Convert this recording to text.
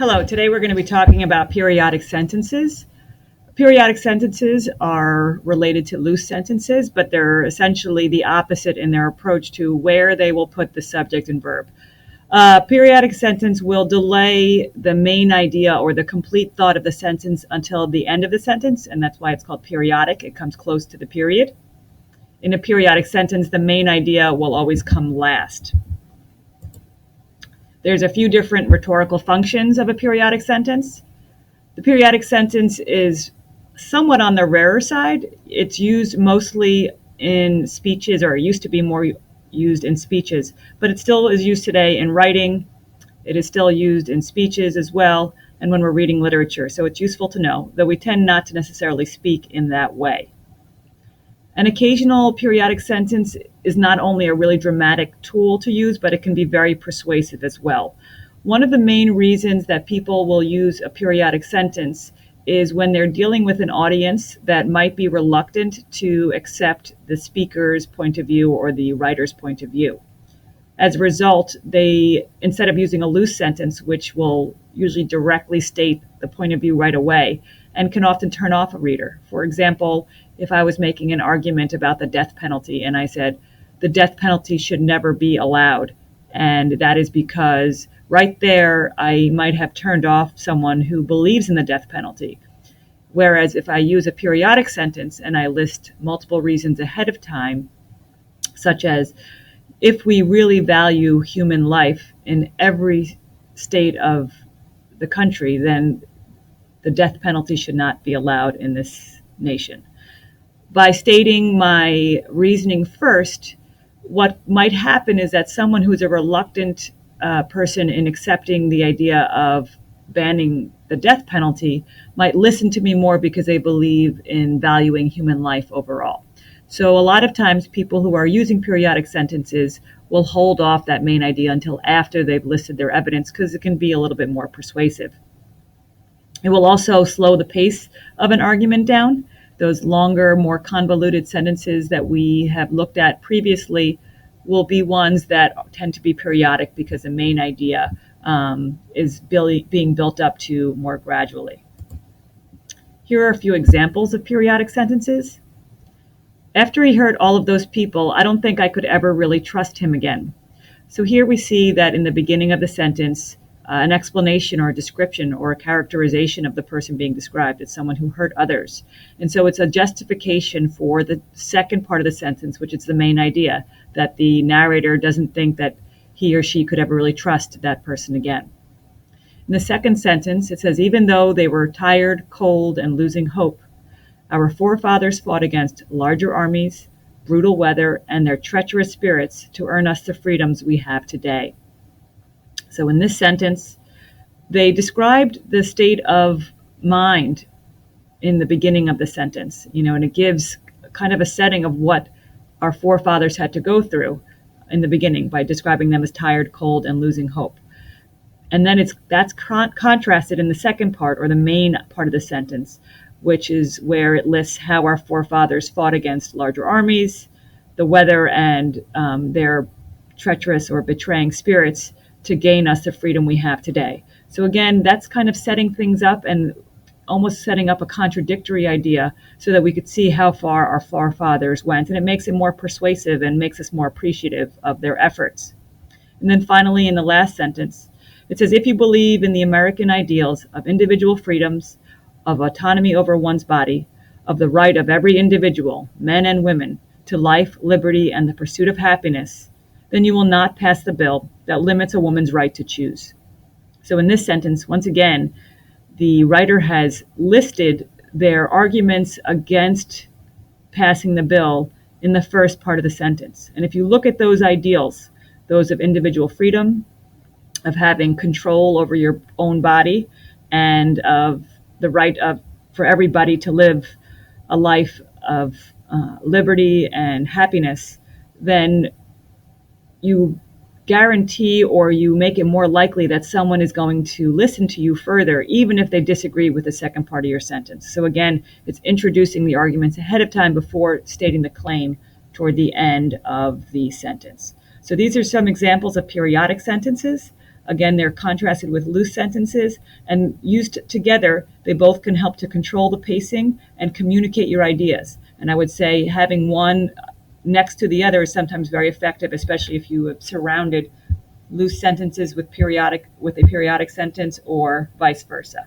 Hello, today we're going to be talking about periodic sentences. Periodic sentences are related to loose sentences, but they're essentially the opposite in their approach to where they will put the subject and verb. Periodic sentence will delay the main idea or the complete thought of the sentence until the end of the sentence, and that's why it's called periodic. It comes close to the period. In a periodic sentence, the main idea will always come last. There's a few different rhetorical functions of a periodic sentence. The periodic sentence is somewhat on the rarer side. It's used mostly in speeches, or it used to be more used in speeches, but it still is used today in writing. It is still used in speeches as well, and when we're reading literature. So it's useful to know, though we tend not to necessarily speak in that way. An occasional periodic sentence is not only a really dramatic tool to use, but it can be very persuasive as well. One of the main reasons that people will use a periodic sentence is when they're dealing with an audience that might be reluctant to accept the speaker's point of view or the writer's point of view. As a result, they, instead of using a loose sentence, which will usually directly state the point of view right away and can often turn off a reader. For example, if I was making an argument about the death penalty and I said, the death penalty should never be allowed, and that is because right there, I might have turned off someone who believes in the death penalty. Whereas if I use a periodic sentence and I list multiple reasons ahead of time, such as, if we really value human life in every state of the country, then the death penalty should not be allowed in this nation. By stating my reasoning first, what might happen is that someone who's a reluctant person in accepting the idea of banning the death penalty might listen to me more because they believe in valuing human life overall. So a lot of times people who are using periodic sentences will hold off that main idea until after they've listed their evidence because it can be a little bit more persuasive. It will also slow the pace of an argument down. Those longer, more convoluted sentences that we have looked at previously will be ones that tend to be periodic because the main idea is being built up to more gradually. Here are a few examples of periodic sentences. After he heard all of those people, I don't think I could ever really trust him again. So here we see that in the beginning of the sentence, an explanation or a description or a characterization of the person being described. It's someone who hurt others. And so it's a justification for the second part of the sentence, which is the main idea, that the narrator doesn't think that he or she could ever really trust that person again. In the second sentence, it says, even though they were tired, cold, and losing hope, our forefathers fought against larger armies, brutal weather, and their treacherous spirits to earn us the freedoms we have today. So in this sentence, they described the state of mind in the beginning of the sentence, and it gives kind of a setting of what our forefathers had to go through in the beginning by describing them as tired, cold, and losing hope. And then that's contrasted in the second part, or the main part of the sentence, which is where it lists how our forefathers fought against larger armies, the weather, and their treacherous or betraying spirits to gain us the freedom we have today. So again, that's kind of setting things up and almost setting up a contradictory idea so that we could see how far our forefathers went. And it makes it more persuasive and makes us more appreciative of their efforts. And then finally, in the last sentence, it says, if you believe in the American ideals of individual freedoms, of autonomy over one's body, of the right of every individual, men and women, to life, liberty, and the pursuit of happiness, then you will not pass the bill that limits a woman's right to choose. So in this sentence, once again, the writer has listed their arguments against passing the bill in the first part of the sentence. And if you look at those ideals, those of individual freedom, of having control over your own body, and of the right for everybody to live a life of liberty and happiness, then you guarantee or you make it more likely that someone is going to listen to you further, even if they disagree with the second part of your sentence. So again, it's introducing the arguments ahead of time before stating the claim toward the end of the sentence. So these are some examples of periodic sentences. Again, they're contrasted with loose sentences, and used together, they both can help to control the pacing and communicate your ideas. And I would say having one next to the other is sometimes very effective, especially if you have surrounded loose sentences with a periodic sentence or vice versa.